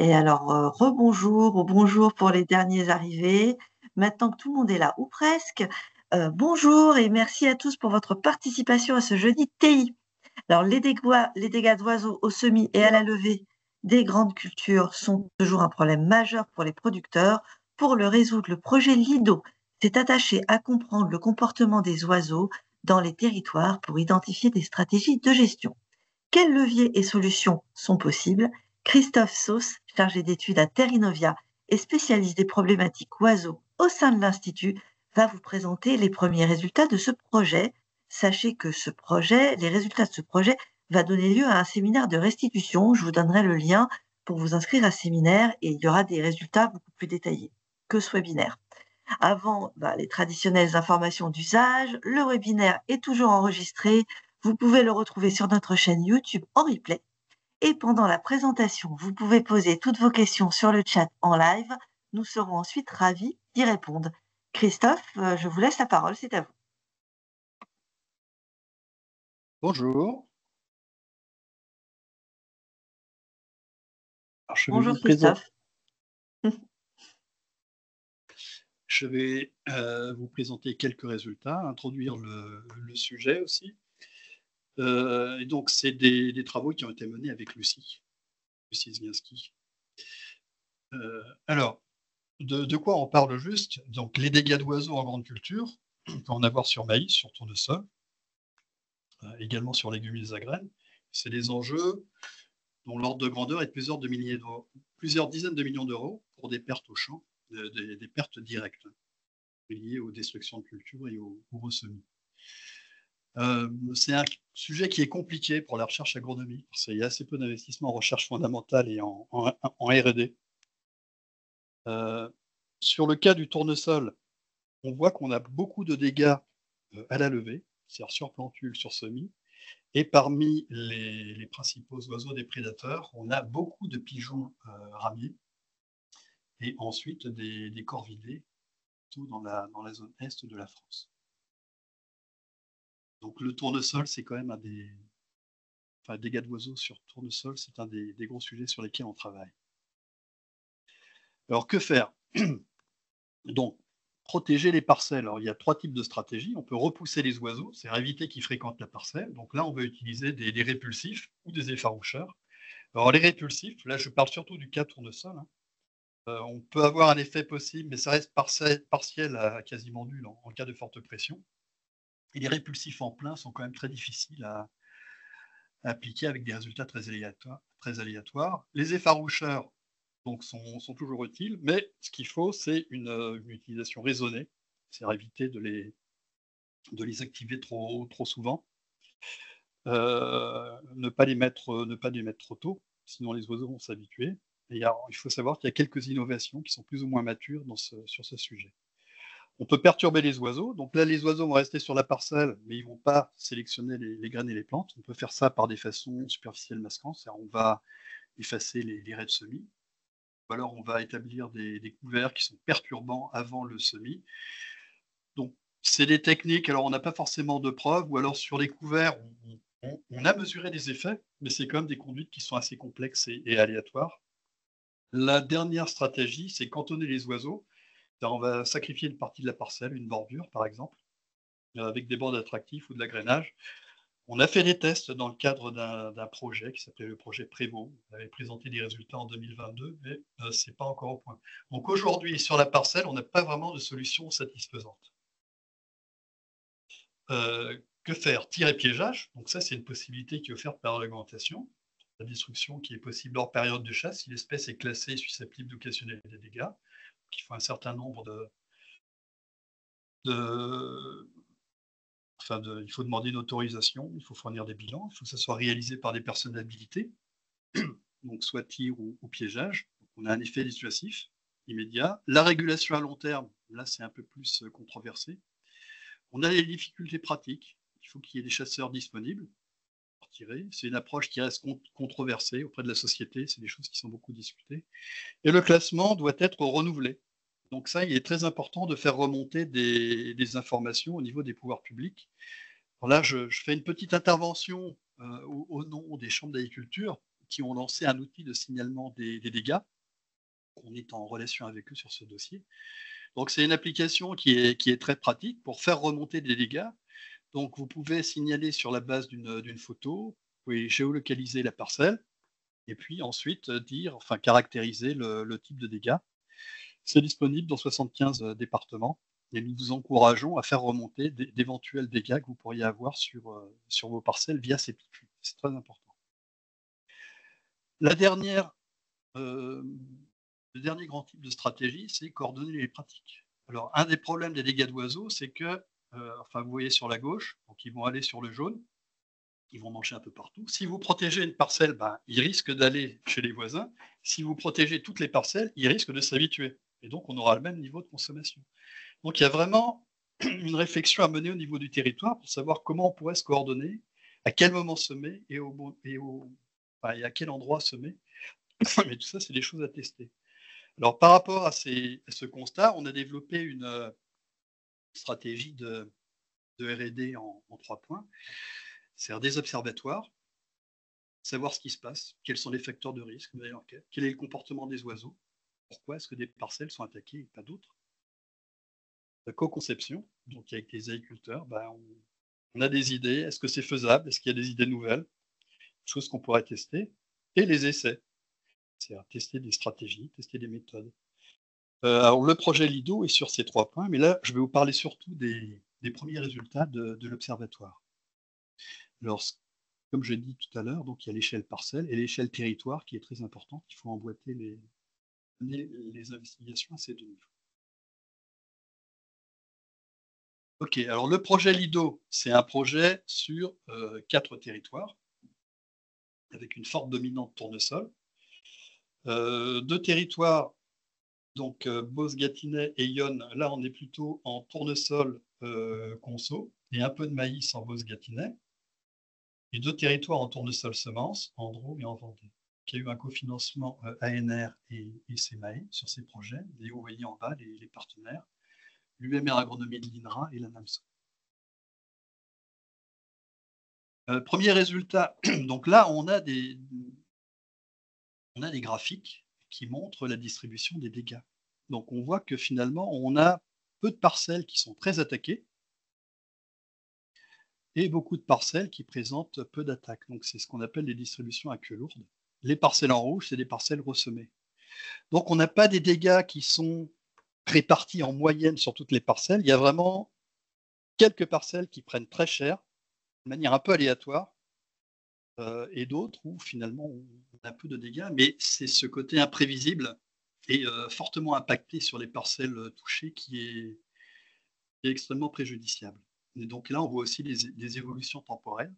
Et alors, rebonjour ou bonjour pour les derniers arrivés. Maintenant que tout le monde est là, ou presque, bonjour et merci à tous pour votre participation à ce jeudi TI. Alors les dégâts d'oiseaux au semis et à la levée des grandes cultures sont toujours un problème majeur pour les producteurs. Pour le résoudre, le projet LIDO s'est attaché à comprendre le comportement des oiseaux dans les territoires pour identifier des stratégies de gestion. Quels leviers et solutions sont possibles? Christophe Sauce, chargé d'études à Terrinovia et spécialiste des problématiques oiseaux au sein de l'Institut, va vous présenter les premiers résultats de ce projet. Sachez que les résultats de ce projet va donner lieu à un séminaire de restitution. Je vous donnerai le lien pour vous inscrire à ce séminaire et il y aura des résultats beaucoup plus détaillés que ce webinaire. Avant, les traditionnelles informations d'usage, le webinaire est toujours enregistré. Vous pouvez le retrouver sur notre chaîne YouTube en replay. Et pendant la présentation, vous pouvez poser toutes vos questions sur le chat en live. Nous serons ensuite ravis d'y répondre. Christophe, je vous laisse la parole, c'est à vous. Bonjour. Alors, Bonjour Christophe. Je vais vous présenter quelques résultats, introduire le sujet aussi. Et donc, c'est des travaux qui ont été menés avec Lucie Zwiński. Alors, de quoi on parle juste? Donc, les dégâts d'oiseaux en grande culture, on peut en avoir sur maïs, sur tournesol, également sur légumineuses à graines. C'est des enjeux dont l'ordre de grandeur est de plusieurs dizaines de millions d'euros pour des pertes au champ, des pertes directes liées aux destructions de cultures et aux ressemis. C'est un sujet qui est compliqué pour la recherche agronomique, parce qu'il y a assez peu d'investissements en recherche fondamentale et en R&D. Sur le cas du tournesol, on voit qu'on a beaucoup de dégâts à la levée, c'est-à-dire sur plantule, sur semis, et parmi les principaux oiseaux des prédateurs, on a beaucoup de pigeons ramiers, et ensuite des corvidés, tout dans la zone est de la France. Donc le tournesol, c'est quand même dégâts d'oiseaux sur tournesol, c'est un des gros sujets sur lesquels on travaille. Alors que faire? Donc, protéger les parcelles. Alors il y a 3 types de stratégies. On peut repousser les oiseaux, c'est-à-dire éviter qu'ils fréquentent la parcelle. Donc là, on va utiliser des répulsifs ou des effaroucheurs. Alors les répulsifs, là je parle surtout du cas tournesol, hein. On peut avoir un effet possible, mais ça reste partiel à quasiment nul en cas de forte pression. Et les répulsifs en plein sont quand même très difficiles à appliquer avec des résultats très aléatoires. Les effaroucheurs donc, sont toujours utiles, mais ce qu'il faut, c'est une utilisation raisonnée, c'est-à-dire éviter de les activer trop souvent. Ne pas les mettre trop tôt, sinon les oiseaux vont s'habituer. Et alors, il faut savoir qu'il y a quelques innovations qui sont plus ou moins matures sur ce sujet. On peut perturber les oiseaux. Donc là, les oiseaux vont rester sur la parcelle, mais ils ne vont pas sélectionner les graines et les plantes. On peut faire ça par des façons superficielles masquantes. C'est-à-dire on va effacer les raies de semis. Ou alors on va établir des couverts qui sont perturbants avant le semis. Donc c'est des techniques, alors on n'a pas forcément de preuves, ou alors sur les couverts, on a mesuré des effets, mais c'est quand même des conduites qui sont assez complexes et aléatoires. La dernière stratégie, c'est cantonner les oiseaux. On va sacrifier une partie de la parcelle, une bordure par exemple, avec des bords attractifs ou de l'agrainage. On a fait des tests dans le cadre d'un projet qui s'appelait le projet Prévost. On avait présenté des résultats en 2022, mais c'est pas encore au point. Donc aujourd'hui, sur la parcelle, on n'a pas vraiment de solution satisfaisante. Que faire? Tir et piégeage. Donc ça, c'est une possibilité qui est offerte par l'augmentation. La destruction qui est possible hors période de chasse si l'espèce est classée susceptible d'occasionner des dégâts. Donc, il faut un certain nombre il faut demander une autorisation, il faut fournir des bilans, il faut que ça soit réalisé par des personnes habilitées, donc soit tir ou piégeage. Donc, on a un effet dissuasif immédiat. La régulation à long terme, là c'est un peu plus controversé. On a les difficultés pratiques, il faut qu'il y ait des chasseurs disponibles pour tirer. C'est une approche qui reste controversée auprès de la société, c'est des choses qui sont beaucoup discutées. Et le classement doit être renouvelé. Donc ça, il est très important de faire remonter des informations au niveau des pouvoirs publics. Alors là, je fais une petite intervention au nom des chambres d'agriculture qui ont lancé un outil de signalement des dégâts. On est en relation avec eux sur ce dossier. Donc c'est une application qui est très pratique pour faire remonter des dégâts. Donc vous pouvez signaler sur la base d'une photo, vous pouvez géolocaliser la parcelle et puis ensuite caractériser le type de dégâts. C'est disponible dans 75 départements et nous vous encourageons à faire remonter d'éventuels dégâts que vous pourriez avoir sur vos parcelles via ces petits flux. C'est très important. La dernière, le dernier grand type de stratégie, c'est coordonner les pratiques. Alors, un des problèmes des dégâts d'oiseaux, c'est que, vous voyez sur la gauche, donc ils vont aller sur le jaune, ils vont manger un peu partout. Si vous protégez une parcelle, ils risquent d'aller chez les voisins. Si vous protégez toutes les parcelles, ils risquent de s'habituer. Et donc, on aura le même niveau de consommation. Donc, il y a vraiment une réflexion à mener au niveau du territoire pour savoir comment on pourrait se coordonner, à quel moment semer et à quel endroit semer. Mais tout ça, c'est des choses à tester. Alors, par rapport à ce constat, on a développé une stratégie de R&D en 3 points. C'est des observatoires, savoir ce qui se passe, quels sont les facteurs de risque, quel est le comportement des oiseaux, pourquoi est-ce que des parcelles sont attaquées et pas d'autres. La co-conception, donc avec les agriculteurs, on a des idées, est-ce que c'est faisable, est-ce qu'il y a des idées nouvelles, choses qu'on pourrait tester, et les essais, c'est-à-dire tester des stratégies, tester des méthodes. Alors le projet LIDO est sur ces 3 points, mais là je vais vous parler surtout des premiers résultats de l'observatoire. Alors, comme je l'ai dit tout à l'heure, donc il y a l'échelle parcelle et l'échelle territoire qui est très importante. Il faut emboîter les investigations à ces 2 niveaux. Ok, alors le projet LIDO, c'est un projet sur 4 territoires, avec une forte dominante tournesol. 2 territoires, donc Beauce-Gâtinais et Yonne, là on est plutôt en tournesol conso, et un peu de maïs en Beauce-Gâtinais. Et 2 territoires en tournesol semence, en Drôme et en Vendée. Il y a eu un cofinancement ANR et CMAE sur ces projets. Et vous voyez en bas les partenaires, l'UMR Agronomie de l'INRA et la NAMSO. Premier résultat, donc là on a des graphiques qui montrent la distribution des dégâts. Donc on voit que finalement on a peu de parcelles qui sont très attaquées et beaucoup de parcelles qui présentent peu d'attaques. Donc c'est ce qu'on appelle les distributions à queue lourde. Les parcelles en rouge, c'est des parcelles ressemées. Donc on n'a pas des dégâts qui sont répartis en moyenne sur toutes les parcelles. Il y a vraiment quelques parcelles qui prennent très cher, de manière un peu aléatoire, et d'autres où finalement on a peu de dégâts, mais c'est ce côté imprévisible et fortement impacté sur les parcelles touchées qui est extrêmement préjudiciable. Et donc là, on voit aussi des évolutions temporelles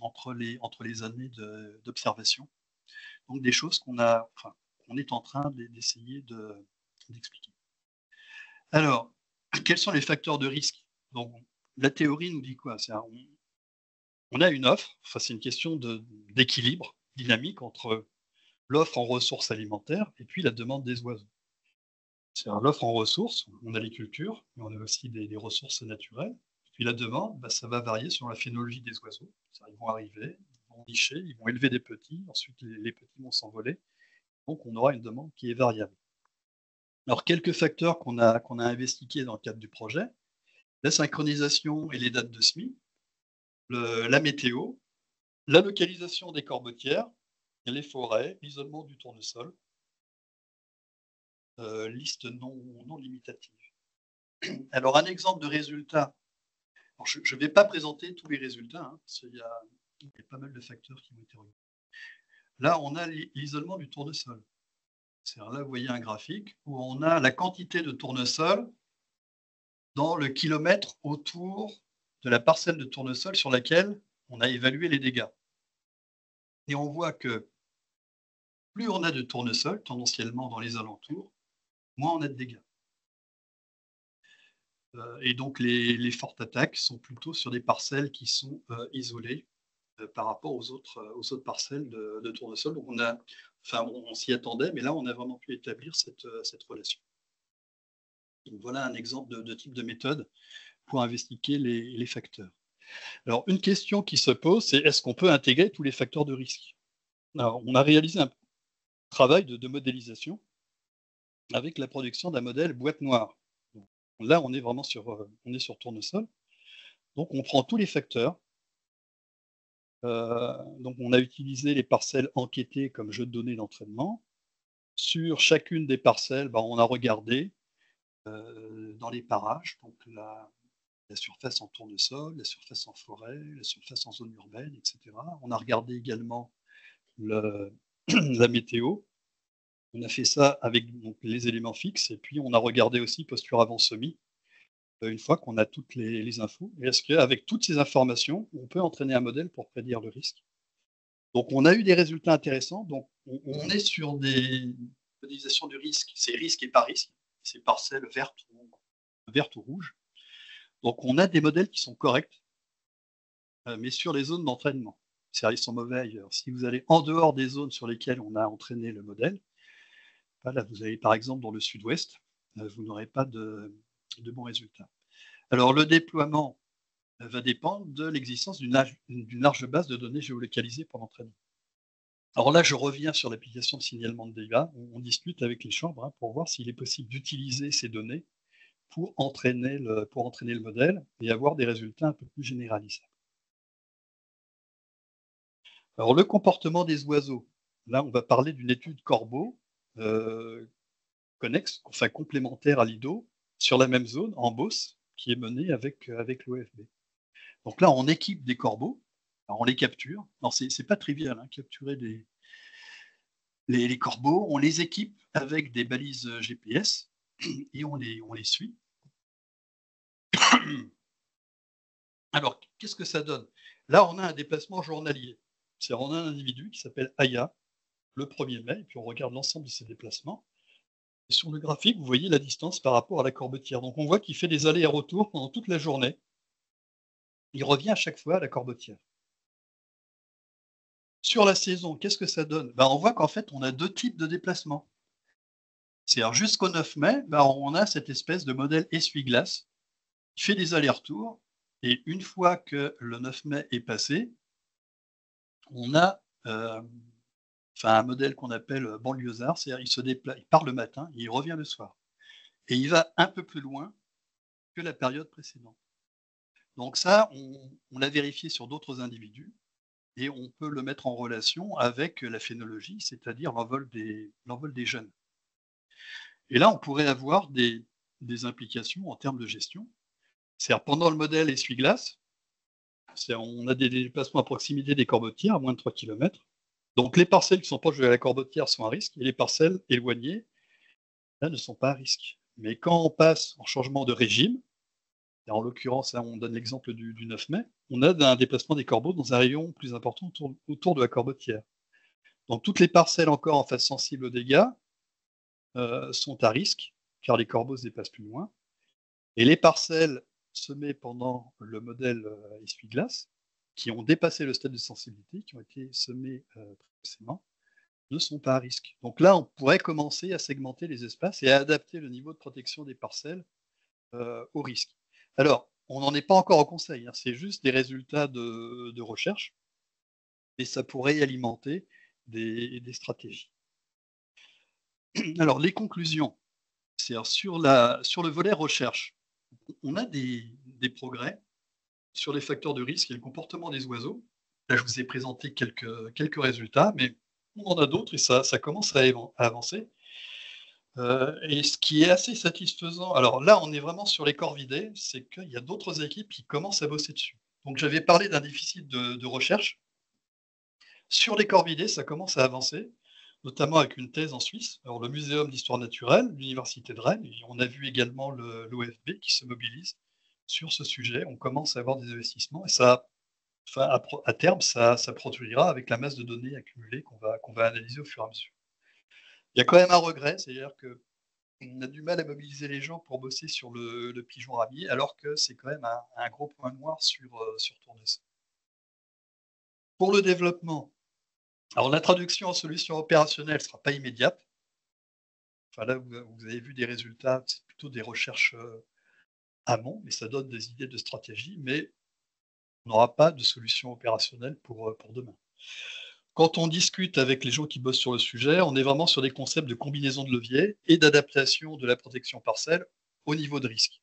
entre les années d'observation. Donc des choses qu'on est en train d'essayer d'expliquer. Alors, quels sont les facteurs de risque? Donc, la théorie nous dit quoi? On a une offre, c'est une question d'équilibre dynamique entre l'offre en ressources alimentaires et puis la demande des oiseaux. C'est-à-dire l'offre en ressources, on a les cultures, mais on a aussi des ressources naturelles. Puis la demande, ça va varier selon la phénologie des oiseaux. Ils vont arriver, ils vont nicher, ils vont élever des petits, ensuite les petits vont s'envoler. Donc on aura une demande qui est variable. Alors quelques facteurs qu'on a investigués dans le cadre du projet, la synchronisation et les dates de semis, la météo, la localisation des corbetières, les forêts, l'isolement du tournesol, liste non limitative. Alors un exemple de résultat, alors, je ne vais pas présenter tous les résultats, parce qu'il y a pas mal de facteurs qui ont été regardés. Là, on a l'isolement du tournesol. Là, vous voyez un graphique où on a la quantité de tournesol dans le kilomètre autour de la parcelle de tournesol sur laquelle on a évalué les dégâts. Et on voit que plus on a de tournesol, tendanciellement dans les alentours, moins on a de dégâts. Et donc les fortes attaques sont plutôt sur des parcelles qui sont isolées par rapport aux autres parcelles de tournesol. Donc on s'y attendait, mais là on a vraiment pu établir cette relation. Donc voilà un exemple de type de méthode pour investiguer les facteurs. Alors, une question qui se pose, c'est est-ce qu'on peut intégrer tous les facteurs de risque? Alors, on a réalisé un travail de modélisation avec la production d'un modèle boîte noire. Donc, là, on est vraiment on est sur tournesol. Donc, on prend tous les facteurs. Donc, on a utilisé les parcelles enquêtées comme jeu de données d'entraînement. Sur chacune des parcelles, on a regardé dans les parages, donc la surface en tournesol, la surface en forêt, la surface en zone urbaine, etc. On a regardé également la météo. On a fait ça avec donc, les éléments fixes et puis on a regardé aussi posture avant semis, une fois qu'on a toutes les infos. Et est-ce qu'avec toutes ces informations, on peut entraîner un modèle pour prédire le risque? Donc on a eu des résultats intéressants. Donc on est sur des modélisations du risque, c'est risque et pas risque, c'est parcelles vertes ou rouges. Donc on a des modèles qui sont corrects, mais sur les zones d'entraînement. C'est-à-dire ils sont mauvais ailleurs. Si vous allez en dehors des zones sur lesquelles on a entraîné le modèle, là vous allez par exemple dans le sud-ouest, vous n'aurez pas de bons résultats. Alors le déploiement va dépendre de l'existence d'une large base de données géolocalisées pour l'entraînement. Alors là, je reviens sur l'application de signalement de dégâts. On discute avec les chambres pour voir s'il est possible d'utiliser ces données pour entraîner le modèle et avoir des résultats un peu plus généralisables. Alors le comportement des oiseaux. Là, on va parler d'une étude corbeau connexe, enfin complémentaire à l'IDO, sur la même zone, en Beauce, qui est menée avec l'OFB. Donc là, on équipe des corbeaux, alors on les capture. Alors c'est pas trivial, capturer les corbeaux, on les équipe avec des balises GPS et on les suit. Alors, qu'est-ce que ça donne? Là, on a un déplacement journalier. C'est-à-dire, on a un individu qui s'appelle Aya, le 1er mai, et puis on regarde l'ensemble de ses déplacements. Et sur le graphique, vous voyez la distance par rapport à la corbetière. Donc, on voit qu'il fait des allers et retours pendant toute la journée. Il revient à chaque fois à la corbetière. Sur la saison, qu'est-ce que ça donne? On voit qu'en fait, on a 2 types de déplacements. C'est-à-dire jusqu'au 9 mai, on a cette espèce de modèle essuie-glace qui fait des allers-retours et une fois que le 9 mai est passé, on a, un modèle qu'on appelle, banlieusard, c'est-à-dire il part le matin et il revient le soir et il va un peu plus loin que la période précédente. Donc ça, on l'a vérifié sur d'autres individus et on peut le mettre en relation avec la phénologie, c'est-à-dire l'envol des jeunes. Et là, on pourrait avoir des implications en termes de gestion. C'est-à-dire pendant le modèle essuie-glace, on a des déplacements à proximité des corbetières, à moins de 3 km. Donc les parcelles qui sont proches de la corbetière sont à risque et les parcelles éloignées, là, ne sont pas à risque. Mais quand on passe en changement de régime, et en l'occurrence, là, on donne l'exemple du 9 mai, on a un déplacement des corbeaux dans un rayon plus important autour de la corbetière. Donc toutes les parcelles encore en face sensible aux dégâts sont à risque, car les corbeaux se déplacent plus loin. Et les parcelles semées pendant le modèle essuie-glace, qui ont dépassé le stade de sensibilité, qui ont été semées précédemment, ne sont pas à risque. Donc là, on pourrait commencer à segmenter les espaces et à adapter le niveau de protection des parcelles au risque. Alors, on n'en est pas encore au conseil, c'est juste des résultats de recherche, mais ça pourrait alimenter des stratégies. Alors, les conclusions, c'est sur le volet recherche, on a des progrès sur les facteurs de risque et le comportement des oiseaux. Là, je vous ai présenté quelques résultats, mais on en a d'autres et ça commence à avancer. Et ce qui est assez satisfaisant, alors là, on est vraiment sur les corvidés, c'est qu'il y a d'autres équipes qui commencent à bosser dessus. Donc j'avais parlé d'un déficit de recherche. Sur les corvidés, ça commence à avancer, notamment avec une thèse en Suisse. Alors le Muséum d'histoire naturelle, l'Université de Rennes, et on a vu également l'OFB qui se mobilise sur ce sujet. On commence à avoir des investissements et ça, à terme, ça produira avec la masse de données accumulées qu'on va analyser au fur et à mesure. Il y a quand même un regret, c'est-à-dire qu'on a du mal à mobiliser les gens pour bosser sur le pigeon ramier, alors que c'est quand même un gros point noir sur Tournesol. Pour le développement, alors la traduction en solution opérationnelle ne sera pas immédiate. Là, vous avez vu des résultats, c'est plutôt des recherches amont, mais ça donne des idées de stratégie. Mais On n'aura pas de solution opérationnelle pour demain. Quand on discute avec les gens qui bossent sur le sujet, on est vraiment sur des concepts de combinaison de leviers et d'adaptation de la protection parcelle au niveau de risque.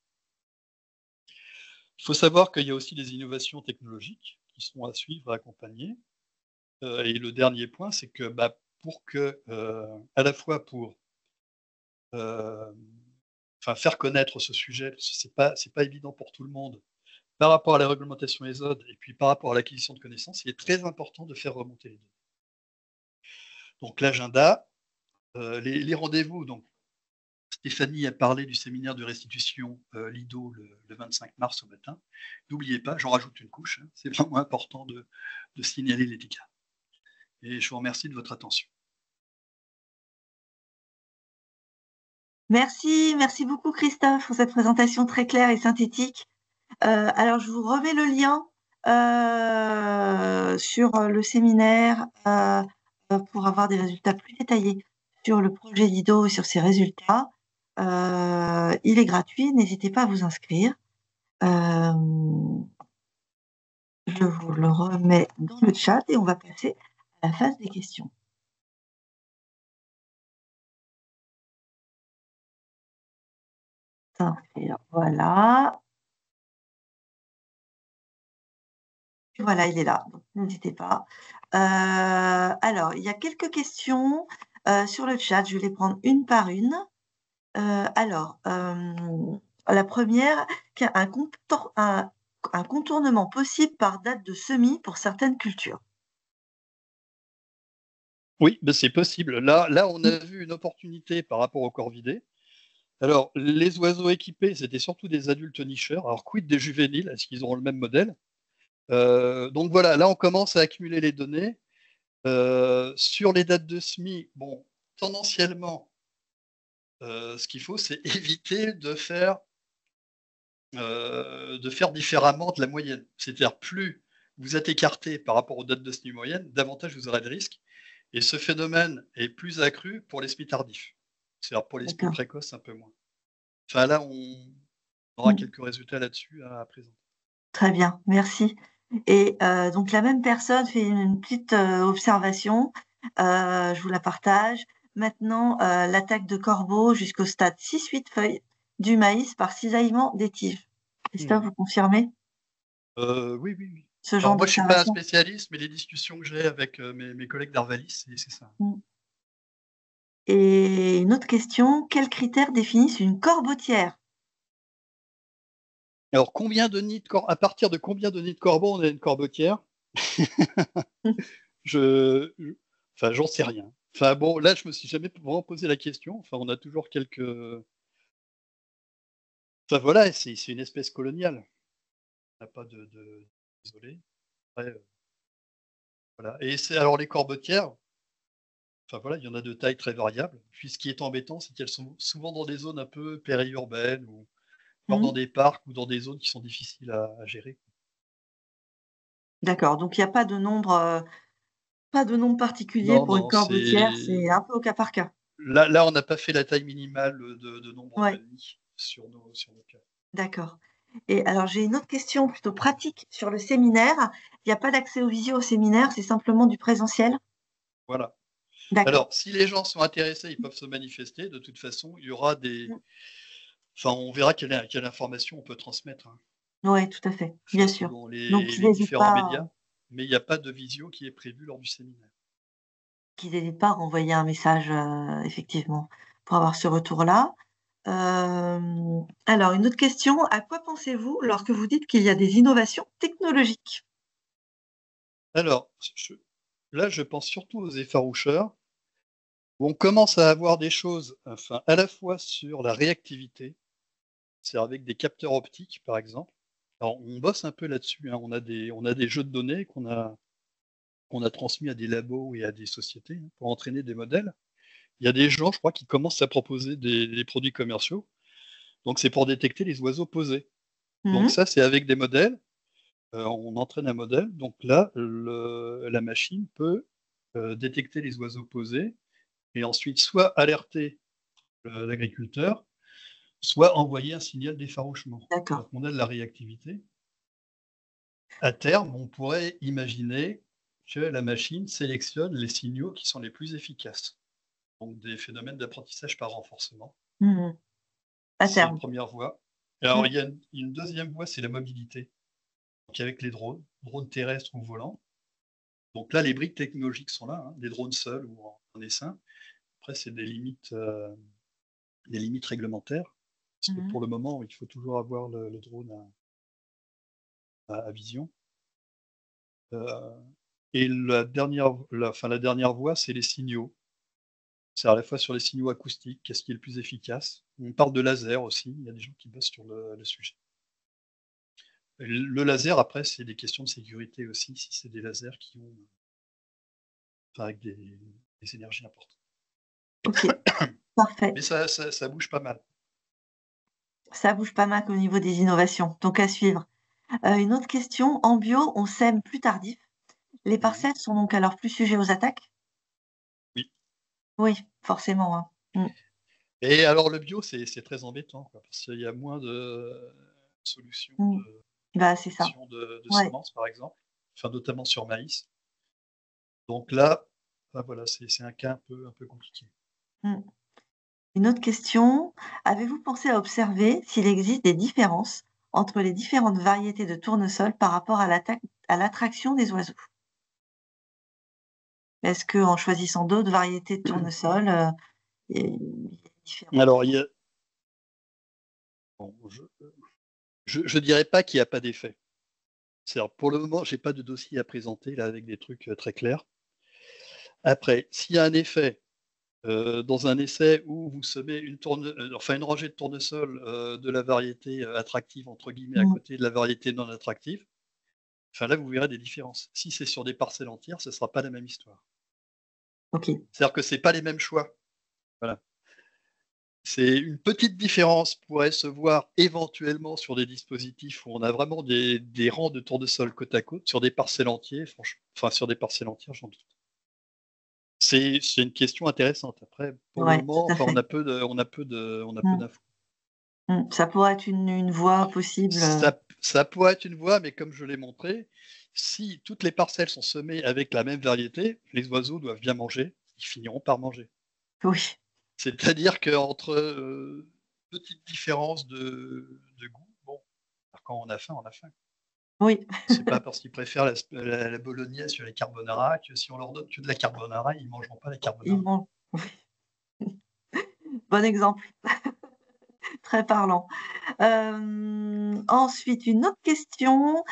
Il faut savoir qu'il y a aussi des innovations technologiques qui sont à suivre, à accompagner. Et le dernier point, c'est que, pour que, à la fois pour, hem, faire connaître ce sujet, parce que c'est pas évident pour tout le monde, par rapport à la réglementation ESOD et puis par rapport à l'acquisition de connaissances, il est très important de faire remonter les données. Donc l'agenda, les rendez-vous, donc Stéphanie a parlé du séminaire de restitution, Lido le 25 mars au matin. N'oubliez pas, j'en rajoute une couche, hein, c'est vraiment important de signaler les dégâts. Et je vous remercie de votre attention. Merci beaucoup Christophe pour cette présentation très claire et synthétique. Alors je vous remets le lien sur le séminaire pour avoir des résultats plus détaillés sur le projet Lido et sur ses résultats. Il est gratuit, n'hésitez pas à vous inscrire. Je vous le remets dans le chat et on va passer à la phase des questions. Voilà. Voilà, il est là, donc n'hésitez pas. Alors, il y a quelques questions sur le chat, je vais les prendre une par une. Alors, la première, un contournement possible par date de semis pour certaines cultures. Oui, c'est possible. Là, on a vu une opportunité par rapport aux corvidés. Alors, les oiseaux équipés, c'était surtout des adultes nicheurs. Alors, quid des juvéniles? Est-ce qu'ils auront le même modèle? Donc voilà, là, on commence à accumuler les données. Sur les dates de semis, bon, tendanciellement, ce qu'il faut, c'est éviter de faire différemment de la moyenne. C'est-à-dire, plus vous êtes écarté par rapport aux dates de semis moyennes, davantage vous aurez de risques. Et ce phénomène est plus accru pour les semis tardifs. C'est-à-dire pour les semis D'accord. précoces, un peu moins. Enfin là, on aura Mmh. quelques résultats là-dessus à présenter. Très bien, merci. Et donc la même personne fait une petite observation, je vous la partage. Maintenant, l'attaque de corbeaux jusqu'au stade 6-8 feuilles du maïs par cisaillement des tiges. Christophe, Mmh. vous confirmez Oui, oui, oui. ce genre Alors moi, je suis pas un d'observation? spécialiste, mais les discussions que j'ai avec, mes collègues d'Arvalis, c'est ça. Mmh. Et une autre question, quels critères définissent une corbotière? Alors à partir de combien de nids de corbeaux on a une corbotière? Je j'en sais rien. Enfin bon, là, je me suis jamais vraiment posé la question. Enfin, on a toujours quelques, voilà, c'est une espèce coloniale. On n'a pas de désolé. Après, voilà, et c'est alors les corbetières, voilà, il y en a de tailles très variables. Puis ce qui est embêtant, c'est qu'elles sont souvent dans des zones un peu périurbaines ou voire dans Mmh. des parcs ou dans des zones qui sont difficiles à gérer. D'accord, donc il y a pas de nombre particulier Non, pour une non, corbotière, c'est c'est un peu au cas par cas? là, on n'a pas fait la taille minimale, de nombre de Ouais, nids sur nos cas. d'accord. Et alors j'ai une autre question plutôt pratique sur le séminaire. Il y a pas d'accès aux visio au séminaire, c'est simplement du présentiel? Voilà. D'accord. Alors, si les gens sont intéressés, ils peuvent se manifester. De toute façon, il y aura des Mmh. on verra quelle information on peut transmettre, hein. Ouais, tout à fait, De toute bien façon, sûr. dans Donc les qu'ils hésitent différents pas médias, mais il n'y a pas de visio qui est prévu lors du séminaire. à renvoyer un message, effectivement, pour avoir ce retour-là. Alors une autre question, à quoi pensez-vous lorsque vous dites qu'il y a des innovations technologiques? Alors, là, je pense surtout aux effaroucheurs, où on commence à avoir des choses, à la fois sur la réactivité, c'est avec des capteurs optiques, par exemple. Alors, on bosse un peu là-dessus, hein. On a des jeux de données qu'on a transmis à des labos et à des sociétés, hein, pour entraîner des modèles. Il y a des gens, je crois, qui commencent à proposer des produits commerciaux. Donc c'est pour détecter les oiseaux posés. Donc Mmh. ça, c'est avec des modèles, on entraîne un modèle, donc là, la machine peut, détecter les oiseaux posés et ensuite soit alerter, l'agriculteur, soit envoyer un signal d'effarouchement. D'accord. Donc on a de la réactivité. À terme, on pourrait imaginer que la machine sélectionne les signaux qui sont les plus efficaces, donc des phénomènes d'apprentissage par renforcement. Mmh. À C'est une terme. première voie. Alors Mmh. il y a une 2e voie, c'est la mobilité, donc avec les drones terrestres ou volants. Donc là, les briques technologiques sont là, hein, des drones seuls ou en essaim. Après, c'est des limites réglementaires, parce que Mmh. pour le moment, il faut toujours avoir le drone à vision. Heu et la dernière voie, c'est les signaux. C'est à la fois sur les signaux acoustiques, qu'est-ce qui est le plus efficace? On parle de laser aussi, il y a des gens qui bossent sur le sujet. Et le laser, après, c'est des questions de sécurité aussi, si c'est des lasers qui ont enfin, avec des énergies importantes. OK, parfait. Mais ça bouge pas mal. Ça bouge pas mal au niveau des innovations, donc à suivre. Une autre question, en bio, on sème plus tardif. Les Mmh. parcelles sont donc alors plus sujets aux attaques? Oui. Oui, forcément, hein. Mmh. Et alors le bio, c'est très embêtant, quoi, parce qu'il y a moins de solutions Mmh. Bah, c'est ça. de Ouais. semences, par exemple, enfin, notamment sur maïs. Donc là, bah, voilà, c'est un cas un peu compliqué. Mmh. Une autre question, avez-vous pensé à observer s'il existe des différences entre les différentes variétés de tournesol par rapport à l'attraction des oiseaux? Est-ce qu'en choisissant d'autres variétés de tournesol, il y a une différence? Alors il y a bon, je dirais pas qu'il y a pas d'effet. C'est-à-dire pour le moment, j'ai pas de dossier à présenter là avec des trucs, très clairs. Après, s'il y a un effet, dans un essai où vous semez enfin une rangée de tournesol, de la variété, «attractive» entre guillemets à Mmh. côté de la variété non attractive, enfin là vous verrez des différences. Si c'est sur des parcelles entières, ce sera pas la même histoire. OK. C'est-à-dire que c'est pas les mêmes choix. Voilà. C'est une petite différence pourrait se voir éventuellement sur des dispositifs où on a vraiment des rangs de tournesol côte à côte, sur des parcelles entières, enfin sur des parcelles entières, j'en doute. C'est une question intéressante. Après, pour le Ouais, moment, tout à enfin, fait. on a peu Mmh. d'infos. Mmh. Ça pourrait être une voie possible, Ça pourrait être une voie, mais comme je l'ai montré, si toutes les parcelles sont semées avec la même variété, les oiseaux doivent bien manger, ils finiront par manger. oui. C'est-à-dire qu'entre, petites différences de goût, bon, bah, quand on a faim, on a faim. Oui, C'est pas parce qu'ils préfèrent la bolognaise sur les carbonara que si on leur donne que de la carbonara, ils mangeront pas la ils carbonara. mangent. Bon exemple, très parlant. Ensuite, une autre question,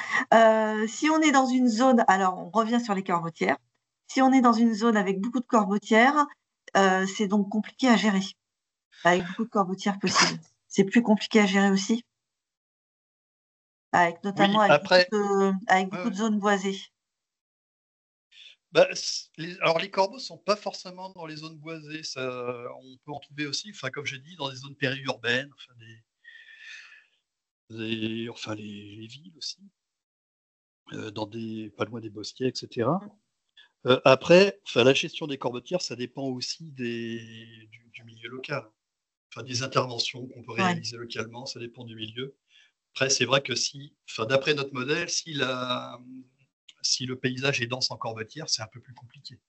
si on est dans une zone alors on revient sur les corbetières. Si on est dans une zone avec beaucoup de corbetières, c'est donc compliqué à gérer, avec beaucoup de corbetières possibles. C'est plus compliqué à gérer aussi? Avec notamment Oui, après avec ouais, beaucoup de ouais. zones boisées? Bah, les corbeaux sont pas forcément dans les zones boisées, ça on peut en trouver aussi, enfin, comme j'ai dit, dans des zones périurbaines, enfin enfin les villes aussi, dans des pas loin des bosquets et cetera. Mmh. Après, enfin, la gestion des corbetières, ça dépend aussi du milieu local. Enfin, des interventions qu'on peut Ouais. réaliser localement, ça dépend du milieu. Après, c'est vrai que si enfin, d'après notre modèle, si le paysage est dense en corbetières, c'est un peu plus compliqué.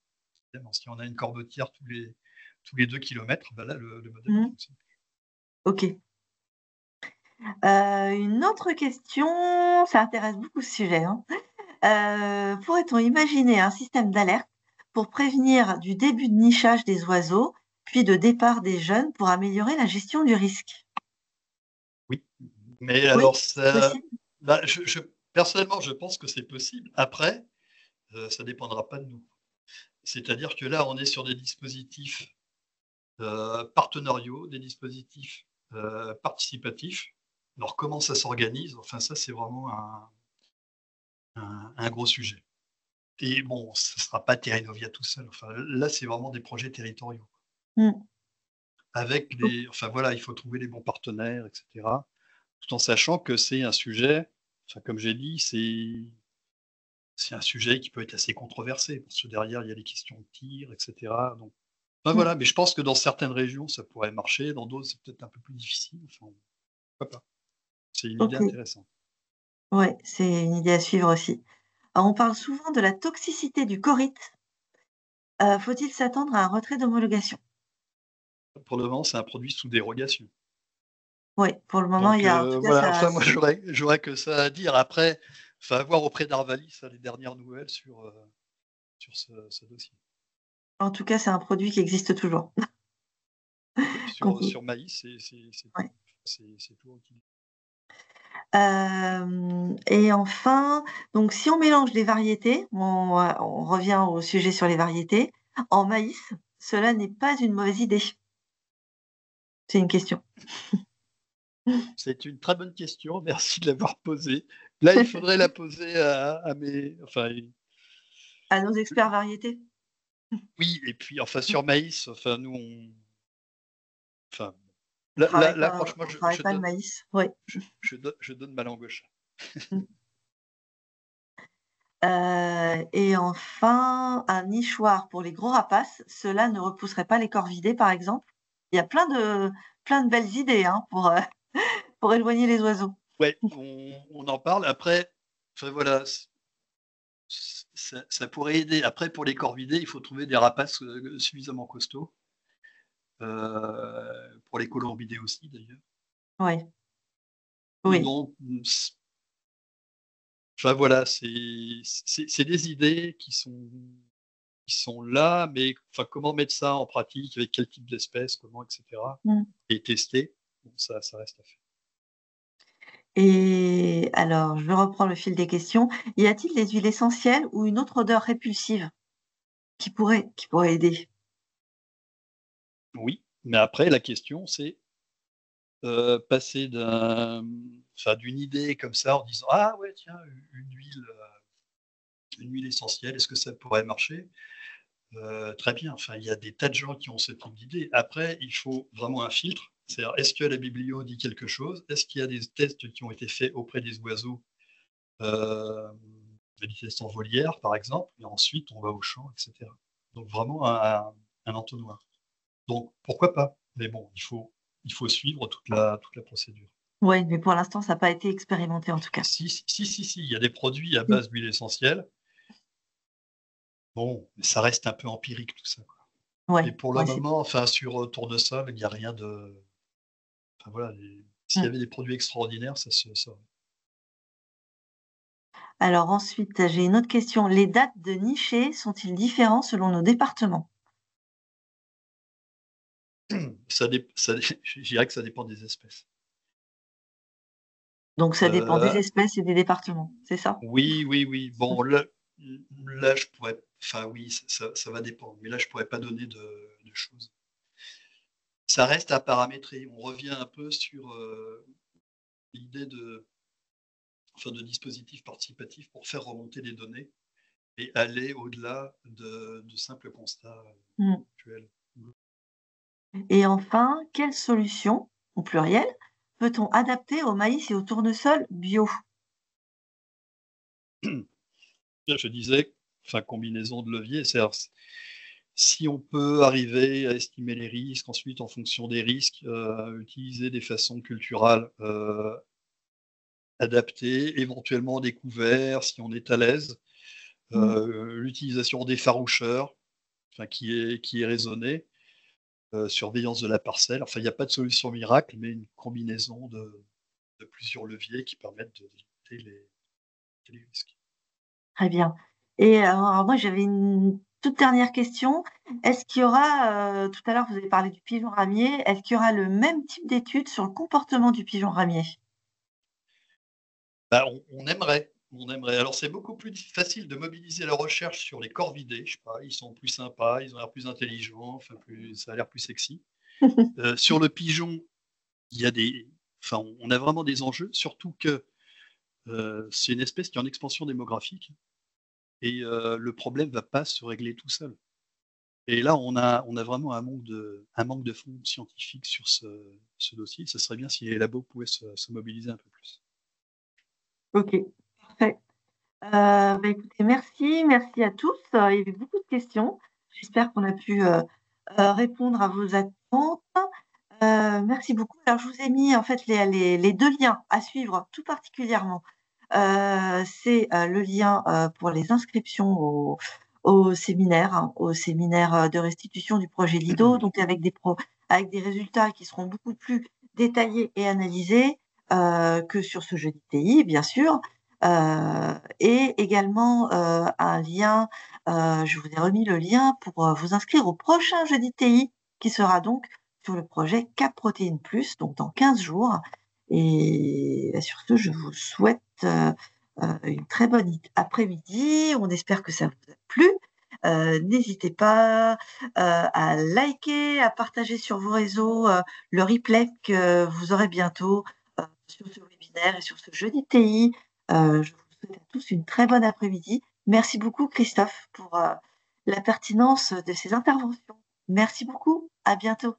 Évidemment, si on a une corbetière tous les 2 kilomètres, bah là, le modèle ne Mmh. fonctionne plus. OK. Une autre question, ça intéresse beaucoup ce sujet, hein. Pourrait-on imaginer un système d'alerte pour prévenir du début de nichage des oiseaux, puis de départ des jeunes pour améliorer la gestion du risque? Oui, mais Oui, alors ça possible? bah, je personnellement, je pense que c'est possible. Après, ça dépendra pas de nous. C'est-à-dire que là, on est sur des dispositifs, partenariaux, des dispositifs, participatifs. Alors comment ça s'organise? Enfin ça, c'est vraiment un gros sujet et bon, ce ne sera pas Terrinovia tout seul. Enfin là, c'est vraiment des projets territoriaux. Mmh. Avec les enfin voilà, il faut trouver les bons partenaires et cetera, tout en sachant que c'est un sujet, enfin comme j'ai dit, c'est un sujet qui peut être assez controversé parce que derrière il y a les questions de tir et cetera donc enfin Mmh. voilà, mais je pense que dans certaines régions ça pourrait marcher, dans d'autres c'est peut-être un peu plus difficile, enfin pourquoi pas? C'est une idée OK. intéressante. Ouais, c'est une idée à suivre aussi. Alors, on parle souvent de la toxicité du corite. Faut-il s'attendre à un retrait d'homologation? Pour le moment, c'est un produit sous dérogation. Oui, pour le moment, il Donc y a en tout cas voilà, ça enfin moi j'aurais que ça à dire. Après, enfin voir auprès d'Arvalis les dernières nouvelles sur ce dossier. en tout cas, c'est un produit qui existe toujours. Oui, Qu'on sur peut sur maïs, ouais. c'est toujours utilisé. Et enfin, donc si on mélange les variétés, on revient au sujet sur les variétés, en maïs, cela n'est pas une mauvaise idée? C'est une question. C'est une très bonne question, merci de l'avoir posée. Là, il faudrait la poser à mes enfin, À nos experts variétés? oui et puis enfin sur maïs, enfin nous on enfin franchement On travaille pas le maïs, oui. je donne ma langue au chat. Mmh. Et enfin, un nichoir pour les gros rapaces, cela ne repousserait pas les corvidés, par exemple? Il y a plein de belles idées, hein, pour éloigner les oiseaux. Ouais, on en parle après, enfin voilà, ça pourrait aider. Après pour les corvidés, il faut trouver des rapaces, suffisamment costauds, pour les colombidés aussi d'ailleurs. Ouais, oui. Donc enfin voilà, c'est des idées qui sont là, mais enfin, comment mettre ça en pratique, avec quel type d'espèce, comment, et cetera, Mmh. et tester, bon, ça reste à faire. Et alors, je reprends le fil des questions. Y a-t-il des huiles essentielles ou une autre odeur répulsive qui pourrait aider? Oui, mais après la question c'est, passer d'une idée comme ça en disant: «Ah ouais tiens, une huile essentielle, est-ce que ça pourrait marcher?» Très bien, enfin il y a des tas de gens qui ont ce type d'idée. Après, il faut vraiment un filtre, c'est-à-dire est-ce que la biblio dit quelque chose? Est-ce qu'il y a des tests qui ont été faits auprès des oiseaux? Hem, des tests en volière par exemple et ensuite on va au champ et cetera. Donc vraiment un entonnoir. Donc pourquoi pas? Mais bon, il faut suivre toute la procédure. Oui, mais pour l'instant, ça n'a pas été expérimenté en tout cas. Si, il y a des produits à Mmh. base d'huile essentielle. Bon, mais ça reste un peu empirique tout ça, quoi. Et Ouais, pour le ouais, c'est moment, enfin sur, tournesol, il y a rien de enfin voilà, s'il y mmh. avait des produits extraordinaires, ça se saurait. Alors ensuite, j'ai une autre question. Les dates de nichés sont-ils différents selon nos départements? Ça je dirais que ça dépend des espèces. Donc ça dépend des Heu, espèces et des départements, c'est ça? oui, oui, oui. Mmh. Bon là je pourrais enfin oui, ça va dépendre, mais là je pourrais pas donner de choses. Ça reste à paramétrer. On revient un peu sur, l'idée de dispositifs participatifs pour faire remonter les données et aller au-delà de simples constats, Mmh. actuels. Et enfin, quelle solution, au pluriel, peut-on adapter au maïs et au tournesol bio? Là, je disais, enfin combinaison de leviers, c'est-à-dire si on peut arriver à estimer les risques, ensuite en fonction des risques, utiliser des façons culturales, adaptées, éventuellement des couverts si on est à l'aise, Mmh. l'utilisation d'effaroucheurs, enfin qui est raisonnée, surveillance de la parcelle. Enfin, il n'y a pas de solution miracle, mais une combinaison de plusieurs leviers qui permettent de limiter les risques. Très bien. Et alors moi, j'avais une toute dernière question. Est-ce qu'il y aura, tout à l'heure, vous avez parlé du pigeon ramier, est-ce qu'il y aura le même type d'étude sur le comportement du pigeon ramier? Bah, on aimerait. Alors c'est beaucoup plus facile de mobiliser la recherche sur les corvidés, je sais pas, ils sont plus sympas, ils ont l'air plus intelligents, enfin plus ça a l'air plus sexy. Sur le pigeon, il y a des enfin on a vraiment des enjeux, surtout que, c'est une espèce qui est en expansion démographique et le problème va pas se régler tout seul. Et là, on a vraiment un manque de fonds scientifiques sur ce dossier. Ce serait bien si les labos pouvaient se mobiliser un peu plus. OK, parfait. Bah, écoutez, merci à tous. Il y avait beaucoup de questions. J'espère qu'on a pu, répondre à vos attentes. Merci beaucoup. Alors je vous ai mis en fait les 2 liens à suivre tout particulièrement. c'est le lien pour les inscriptions au séminaire, hein, au séminaire de restitution du projet Lido, donc avec des résultats qui seront beaucoup plus détaillés et analysés que sur ce jeudi TI, bien sûr. Et également un lien, je vous ai remis le lien pour vous inscrire au prochain jeudi TI, qui sera donc sur le projet Cap Protéines Plus, donc dans 15 jours. Et sur ce, je vous souhaite une très bonne après-midi. On espère que ça vous a plu. N'hésitez pas à liker, à partager sur vos réseaux le replay que vous aurez bientôt sur ce webinaire et sur ce jeudi TI. Je vous souhaite à tous une très bonne après-midi. Merci beaucoup, Christophe, pour la pertinence de ces interventions. Merci beaucoup. À bientôt.